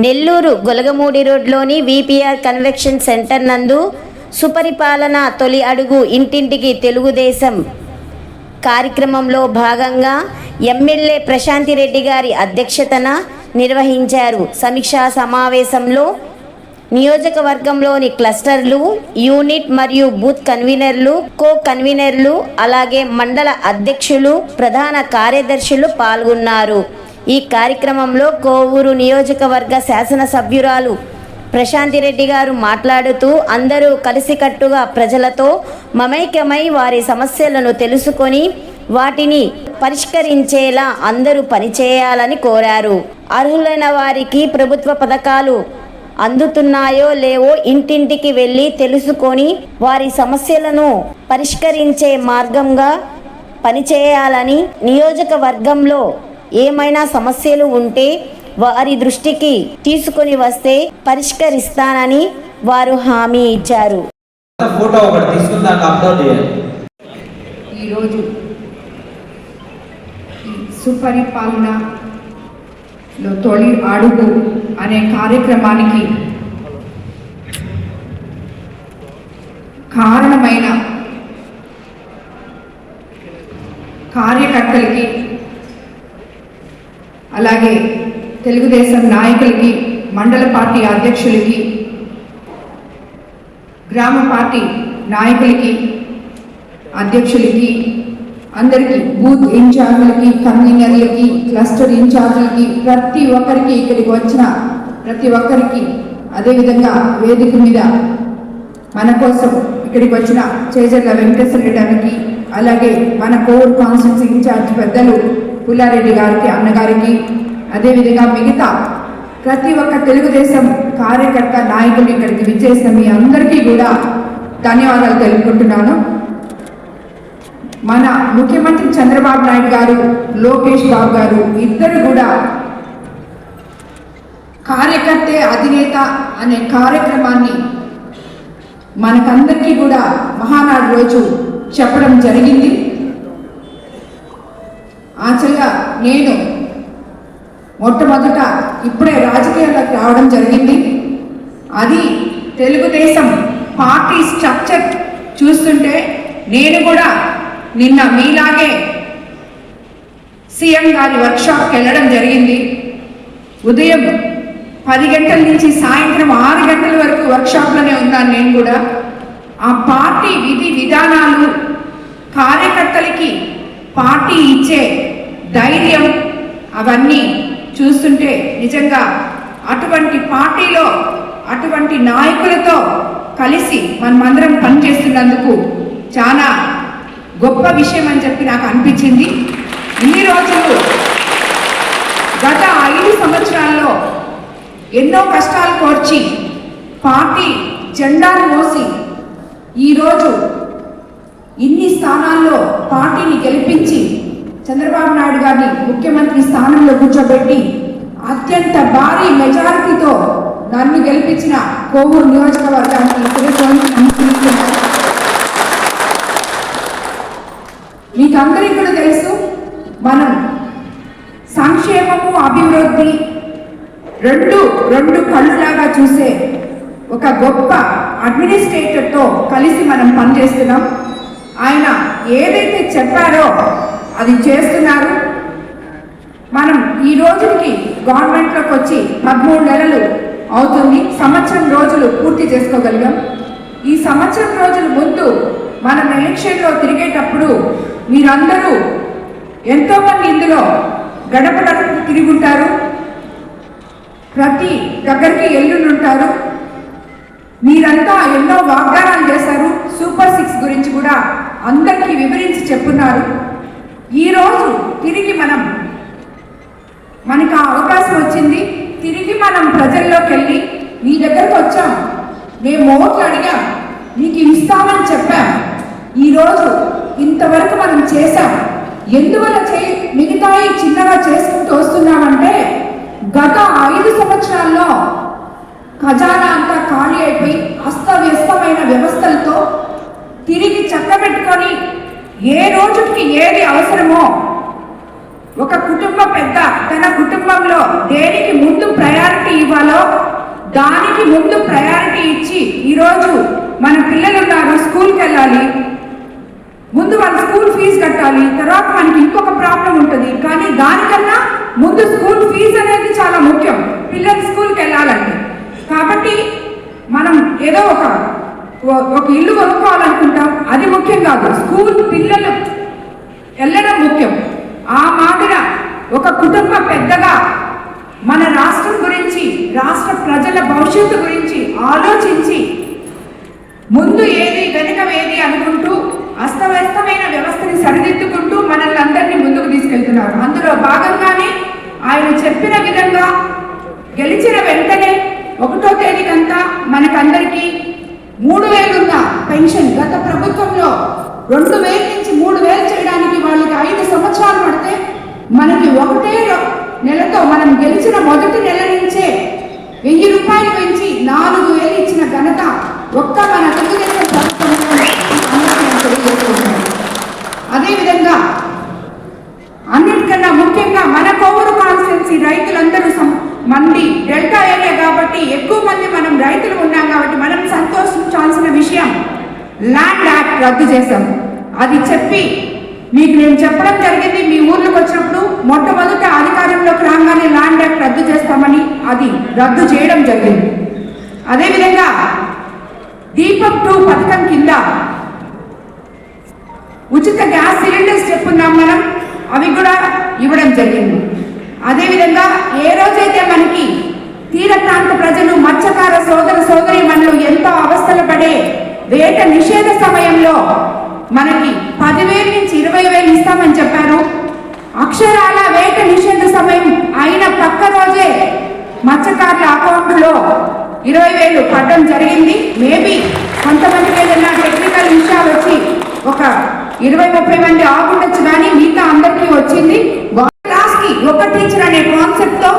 నెల్లూరు గొలగమూడి రోడ్లోని VPR convention centre నందు సుపరిపాలన తొలి అడుగు ఇంటింటికి తెలుగుదేశం కార్యక్రమంలో భాగంగా ఎమ్మెల్యే ప్రశాంతిరెడ్డి గారి అధ్యక్షతన నిర్వహించారు. సమీక్షా సమావేశంలో నియోజకవర్గంలోని క్లస్టర్లు, యూనిట్ మరియు బూత్ కన్వీనర్లు, కో కన్వీనర్లు, అలాగే మండల అధ్యక్షులు, ప్రధాన కార్యదర్శులు పాల్గొన్నారు. ఈ కార్యక్రమంలో కోవూరు నియోజకవర్గ శాసనసభ్యురాలు ప్రశాంతిరెడ్డి గారు మాట్లాడుతూ అందరూ కలిసికట్టుగా ప్రజలతో మమైక్యమై వారి సమస్యలను తెలుసుకొని వాటిని పరిష్కరించేలా అందరూ పనిచేయాలని కోరారు. అర్హులైన వారికి ప్రభుత్వ పథకాలు అందుతున్నాయో లేవో ఇంటింటికి వెళ్ళి తెలుసుకొని వారి సమస్యలను పరిష్కరించే మార్గంగా పనిచేయాలని, నియోజకవర్గంలో ఏమైనా సమస్యలు ఉంటే వారి దృష్టికి తీసుకొని వస్తే పరిష్కరిస్తానని వారు హామీ ఇచ్చారు. ఈరోజు సుపరిపాలనలో తొలి అడుగు అనే కార్యక్రమానికి కారణమైన కార్యకర్తలకి, అలాగే తెలుగుదేశం నాయకులకి, మండల పార్టీ అధ్యక్షులకి, గ్రామ పార్టీ నాయకులకి, అధ్యక్షులకి, అందరికీ, బూత్ ఇన్ఛార్జీలకి, కన్వీనర్లకి, క్లస్టర్ ఇన్ఛార్జీలకి, ప్రతి ఒక్కరికి, ఇక్కడికి వచ్చిన ప్రతి ఒక్కరికి, అదేవిధంగా వేదిక మీద మన కోసం ఇక్కడికి వచ్చిన చేజర్ల వెంకటేశ్వర రెడ్డికి, అలాగే మన కోర్ కాన్స్టిట్యూన్సీ ఇన్ఛార్జ్ పెద్దలు పుల్లారెడ్డి గారికి, అన్నగారికి, అదేవిధంగా మిగతా ప్రతి ఒక్క తెలుగుదేశం కార్యకర్త నాయకులు ఇక్కడికి విచ్చేసిన మీ అందరికీ కూడా ధన్యవాదాలు తెలుపుకుంటున్నాను. మన ముఖ్యమంత్రి చంద్రబాబు నాయుడు గారు, లోకేష్ బాబు గారు ఇద్దరు కూడా కార్యకర్తే అధినేత అనే కార్యక్రమాన్ని మనకందరికీ కూడా మహానాడు రోజు చెప్పడం జరిగింది. ఆచల్గా నేను మొట్టమొదట ఇప్పుడే రాజకీయాలకు రావడం జరిగింది. అది తెలుగుదేశం పార్టీ స్ట్రక్చర్ చూస్తుంటే నేను కూడా నిన్న మీలాగే సీఎం గారి వర్క్షాప్కి వెళ్ళడం జరిగింది. ఉదయం 10 గంటల నుంచి సాయంత్రం 6 గంటల వరకు వర్క్షాప్లోనే ఉన్నాను. నేను కూడా ఆ పార్టీ విధి విధానాలు, కార్యకర్తలకి పార్టీ ఇచ్చే ధైర్యం, అవన్నీ చూస్తుంటే నిజంగా అటువంటి పార్టీలో అటువంటి నాయకులతో కలిసి మనమందరం పనిచేస్తున్నందుకు చాలా గొప్ప విషయం అని చెప్పి నాకు అనిపించింది. ఇన్ని రోజులు గత 5 సంవత్సరాల్లో ఎన్నో కష్టాలు కోర్చి పార్టీ జెండాను మోసి ఈరోజు ఇన్ని స్థానాల్లో పార్టీని గెలిపించి చంద్రబాబు నాయుడు గారిని ముఖ్యమంత్రి స్థానంలో కూర్చోబెట్టి అత్యంత భారీ మెజారిటీతో నన్ను గెలిపించిన కోవూరు నియోజకవర్గానికి మీకు అందరికీ కూడా తెలుసు, మనం సంక్షేమము, అభివృద్ధి రెండు కళ్ళులాగా చూసే ఒక గొప్ప అడ్మినిస్ట్రేటర్తో కలిసి మనం పనిచేస్తున్నాం. ఆయన ఏదైతే చెప్పారో అది చేస్తున్నారు. మనం ఈ రోజుకి గవర్నమెంట్లోకి వచ్చి 13 నెలలు అవుతుంది. సంవత్సరం రోజులు పూర్తి చేసుకోగలిగాం. ఈ సంవత్సరం రోజుల ముందు మనం ఎలక్షన్లో తిరిగేటప్పుడు మీరందరూ ఎంతోమంది ఇందులో గడప గడప తిరుగుంటారు, ప్రతి దగ్గరికి ఎల్లుంటారు. మీరంతా ఎన్నో వాగ్దానాలు చేశారు. సూపర్ 6 గురించి కూడా అందరికీ వివరించి చెప్పున్నారు. ఈరోజు తిరిగి మనకు ఆ అవకాశం వచ్చింది. తిరిగి మనం ప్రజల్లోకి వెళ్ళి మీ దగ్గరకు వచ్చాం, మేము ఓట్లు అడిగాం, మీకు ఇస్తామని చెప్పాం. ఈరోజు ఇంతవరకు మనం చేశాం. ఎందువల్ల మిగతాయి చిన్నగా చేసుకుంటూ వస్తున్నామంటే గత 5 సంవత్సరాల్లో ఖజానా అంతా ఖాళీ అయిపోయి అస్తవ్యస్తమైన వ్యవస్థలతో తిరిగి చక్కబెట్టుకొని ఏ రోజుకి ఏది అవసరమో ఒక కుటుంబ పెద్ద తన కుటుంబంలో దేనికి ముందు ప్రయారిటీ ఇవ్వాలో దానికి ముందు ప్రయారిటీ ఇచ్చి ఈరోజు మన పిల్లలు ఉన్నారు, స్కూల్కి వెళ్ళాలి, ముందు వాళ్ళ స్కూల్ ఫీజు కట్టాలి, తర్వాత మనకి ఇంకొక ప్రాబ్లం ఉంటుంది. కానీ దానికన్నా ముందు స్కూల్ ఫీజు అనేది చాలా ముఖ్యం పిల్లలు స్కూల్కి వెళ్ళాలంటే. కాబట్టి మనం ఏదో ఒక ఇల్లు కొనుక్కోవాలనుకుంటాం, అది ముఖ్యం కాదు, స్కూల్ పిల్లలు వెళ్ళడం ముఖ్యం. ఆ మాదిర ఒక కుటుంబ పెద్దగా మన రాష్ట్రం గురించి, రాష్ట్ర ప్రజల భవిష్యత్తు గురించి ఆలోచించి ముందు ఏది వెనుక ఏది అనుకుంటూ అస్తవ్యస్తమైన వ్యవస్థని సరిదిద్దుకుంటూ మనల్ని అందరినీ ముందుకు తీసుకెళ్తున్నారు. అందులో భాగంగానే ఆయన చెప్పిన విధంగా గెలిచిన వెంటనే 1వ తేదీకంతా మనకందరికీ 3,000 ఉన్న పెన్షన్ గత ప్రభుత్వంలో 2,000 నుంచి 3,000 చేయడానికి వాళ్ళకి 5 సంవత్సరాలు పడితే మనకి ఒకటే నెలతో మనం గెలిచిన మొదటి నెల నుంచే 1,000 రూపాయలు పెంచి 4,000 ఇచ్చిన ఘనత ఒక్క మన తెలుగుదేశం ప్రభుత్వంలో. అదేవిధంగా అన్నిటికన్నా ముఖ్యంగా మన కోవూరు కాన్స్టిట్యున్సీ రైతులందరూ మంది డెల్టా ఏరియా కాబట్టి ఎక్కువ మంది మనం రైతులు ఉన్నాం కాబట్టి మనం సంతోషించాల్సిన విషయం ల్యాండ్ యాక్ట్ రద్దు చేశాం. అది చెప్పి మీకు నేను చెప్పడం జరిగింది. మీ ఊర్లోకి వచ్చినప్పుడు మొట్టమొదట అధికారంలోకి రాగానే ల్యాండ్ యాక్ట్ రద్దు చేస్తామని అది రద్దు చేయడం జరిగింది. అదేవిధంగా దీపం 2 పథకం కింద ఉచిత గ్యాస్ సిలిండర్స్ చెప్పున్నాం మనం, అవి కూడా ఇవ్వడం జరిగింది. అదేవిధంగా ఏ రోజైతే మనకి తీర ప్రాంత ప్రజలు మత్స్యకార సోదరీమణులు ఎంతో అవస్థలు పడే వేట నిషేధ సమయంలో మనకి 10,000 నుంచి 20,000 ఇస్తామని చెప్పారు. అక్షరాల వేట నిషేధ సమయం అయిన పక్క రోజే మత్స్యకారుల అకౌంట్లో 20,000 పడడం జరిగింది. మేబీ కొంతమందికి ఏదైనా టెక్నికల్ విషయాలు వచ్చి ఒక 20-30 మంది ఆగుండొచ్చు, కానీ మిగతా అందరికీ వచ్చింది. క్లాస్కి ఒక టీచర్ అనే కాన్సెప్ట్ తో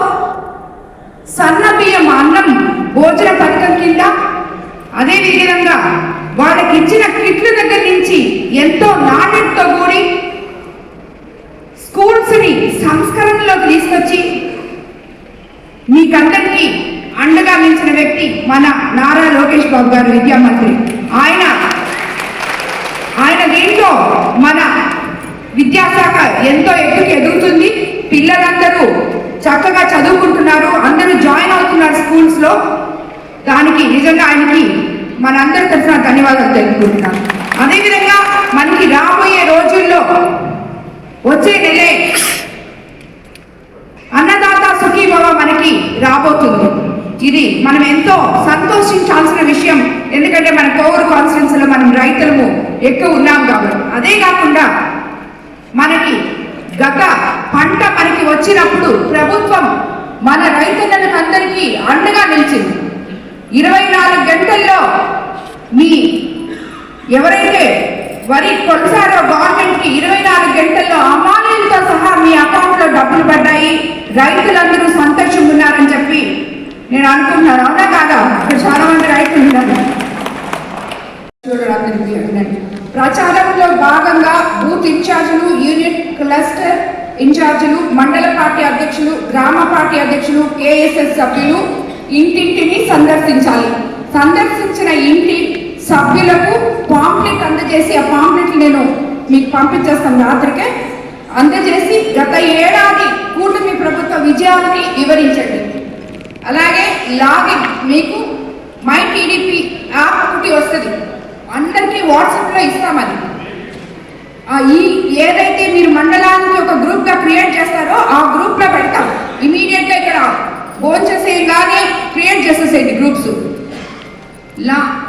సన్న బియ్యం అన్నం భోజన పథకం కింద, అదే విధంగా వాళ్ళకి ఇచ్చిన కిట్ల దగ్గర నుంచి ఎంతో నాణ్యతతో కూడి స్కూల్స్ ని సంస్కరణలోకి తీసుకొచ్చి మీకందరికీ అండగా నిలిచిన వ్యక్తి మన నారా లోకేష్ బాబు గారు, విద్యామంత్రి. ఆయన దీంట్లో మన విద్యాశాఖ ఎంతో ఎదుగుతుంది. పిల్లలందరూ చక్కగా చదువుకుంటున్నారు, అందరూ జాయిన్ అవుతున్నారు స్కూల్స్ లో. దానికి నిజంగా ఆయనకి మనందరి తరఫున ధన్యవాదాలు తెలుపుకుంటున్నాం. అదేవిధంగా మనకి రాబోయే రోజుల్లో వచ్చే నెలే అన్నదాత సుఖీభవ మనకి రాబోతుంది. ఇది మనం ఎంతో సంతోషించాల్సిన విషయం. ఎందుకంటే మన కోవూరు కాన్స్టిట్యున్సీలో మనం రైతులము ఎక్కువ ఉన్నాం కాబట్టి. అదే కాకుండా మనకి గత పంట మనకి వచ్చినప్పుడు ప్రభుత్వం మన రైతులకు అందరికీ అండగా నిలిచింది. 24 గంటల్లో మీ ఎవరైతే వరి కొనసారో గవర్నమెంట్కి 24 గంటల్లో అమానీలతో సహా మీ అకౌంట్లో డబ్బులు పడ్డాయి, రైతులందరూ సంతోషంగా ఉన్నారని చెప్పి నేను అనుకుంటున్నాను. అవునా కాదా? ఇక్కడ చాలా మంది రైతులు ఉన్నారు. ప్రచారంలో భాగంగా బూత్ ఇన్ఛార్జీలు, యూనిట్ క్లస్టర్ ఇన్ఛార్జీలు, మండల పార్టీ అధ్యక్షులు, గ్రామ పార్టీ అధ్యక్షులు, కేఎస్ఎస్ సభ్యులు ఇంటింటిని సందర్శించాలి. సందర్శించిన ఇంటి సభ్యులకు పాంప్లెట్ అందజేసి, ఆ పాంప్లెట్లు నేను మీకు పంపించేస్తాను రాత్రికే, అందజేసి గత ఏడాది కూటమి ప్రభుత్వ విజయాన్ని వివరించండి. అలాగే లాగిన్ మీకు మై టీడీపీ యాప్ ఒకటి వస్తుంది, అందరికీ వాట్సాప్లో ఇస్తామని. ఈ ఏదైతే మీరు మండలానికి ఒక గ్రూప్గా క్రియేట్ చేస్తారో ఆ గ్రూప్లో పెడతాం. ఇమీడియట్గా ఇక్కడ ఫోన్ చేసేయగానే క్రియేట్ చేసేసేయండి గ్రూప్స్.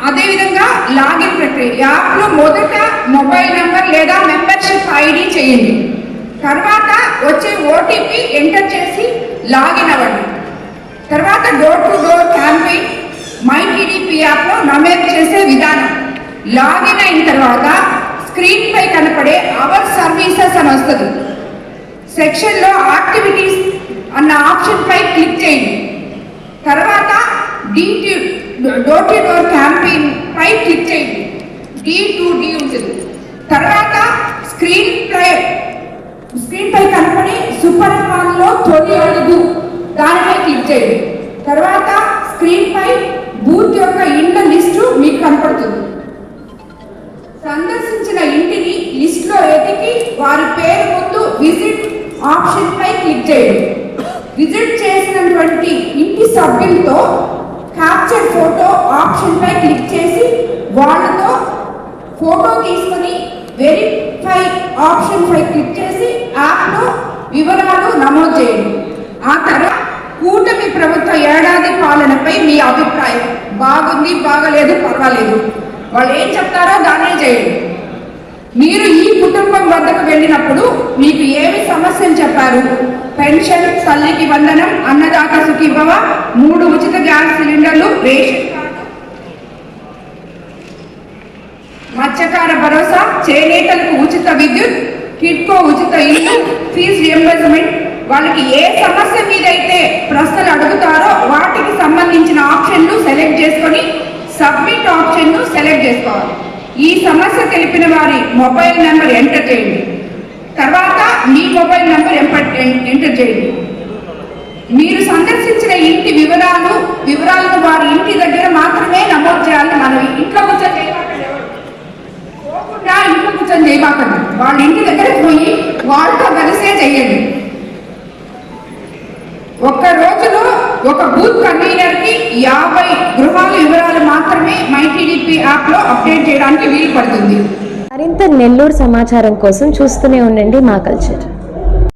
అదేవిధంగా లాగిన్ ప్రక్రియ, యాప్లో మొదట మొబైల్ నెంబర్ లేదా మెంబర్షిప్ ఐడి చేయండి. తర్వాత వచ్చే ఓటీపీ ఎంటర్ చేసి లాగిన్ అవ్వండి. తర్వాత door to door campaign my TDP యాప్లో నమోదు చేసే విధానం. లాగిన్ అయిన తర్వాత స్క్రీన్ పై కనపడే అవర్ సర్వీసెస్ అని వస్తుంది. సెక్షన్లో యాక్టివిటీస్ అన్న ఆప్షన్ పై క్లిక్ చేయండి. తర్వాత డోర్ టు డోర్ క్యాంపెయిన్ పై క్లిక్ చేయండి. D2D ఉంటుంది. తర్వాత స్క్రీన్ పై కనపడే సుపరిపాలనలో తొలి అడుగు దానిపై క్లిక్ చేయండి. తర్వాత స్క్రీన్ పై బూత్ యొక్క ఇండ్ల లిస్టు మీకు కనపడుతుంది. సందర్శించిన ఇంటిని లిస్ట్ లో ఎతికి వారి పేరు ముందు విజిట్ ఆప్షన్ పై క్లిక్ చేయండి. విజిట్ చేసినటువంటి ఇంటి సభ్యులతో క్యాప్చర్ ఫోటో ఆప్షన్ పై క్లిక్ చేసి వాళ్ళతో ఫోటో తీసుకొని వెరిఫై ఆప్షన్ పై క్లిక్ చేసి యాప్లో వివరాలు నమోదు చేయండి. ఆ తర్వాత కూటమి ప్రభుత్వ ఏడాది పాలనపై మీ అభిప్రాయం బాగుంది, బాగలేదు, పర్వాలేదు, వాళ్ళు ఏం చెప్తారో దాన్నే చేయండి. మీరు ఈ కుటుంబం వద్దకు వెళ్ళినప్పుడు మీకు ఏమి సమస్యలు చెప్పారు? పెన్షన్, తల్లికి వందనం, అన్నదాత సుఖీభవ, 3 ఉచిత గ్యాస్ సిలిండర్లు, రేషన్ కార్డు, మత్స్యకార భరోసా, చేనేతలకు ఉచిత విద్యుత్, కిడ్కో ఉచిత ఇల్లు, ఫీజు రియంబర్స్మెంట్, వాళ్ళకి ఏ సమస్య మీదైతే ప్రశ్నలు అడుగుతారో వాటికి సంబంధించిన ఆప్షన్లు సెలెక్ట్ చేసుకొని సబ్మిట్ ఆప్షన్ను సెలెక్ట్ చేసుకోవాలి. ఈ సమస్య తెలిపిన వారి మొబైల్ నెంబర్ ఎంటర్ చేయండి. తర్వాత మీ మొబైల్ నెంబర్ ఎంటర్ చేయండి. మీరు సందర్శించిన ఇంటి వివరాలను వారి ఇంటి దగ్గర మాత్రమే నమోదు చేయాలని మనవి. ఇంట్లో కూర్చొని చేయబాకండి, వాళ్ళ ఇంటి దగ్గరకు పోయి వాళ్ళతో కలిసే చేయండి. ఒక్క రోజులో ఒక బూత్ కన్వీనర్ కి 50 గృహాల వివరాలు మాత్రమే మైటీడీపీ యాప్ లో అప్డేట్ చేయడానికి వీలు పడుతుంది. మరింత నెల్లూరు సమాచారం కోసం చూస్తూనే ఉండండి మా కల్చర్.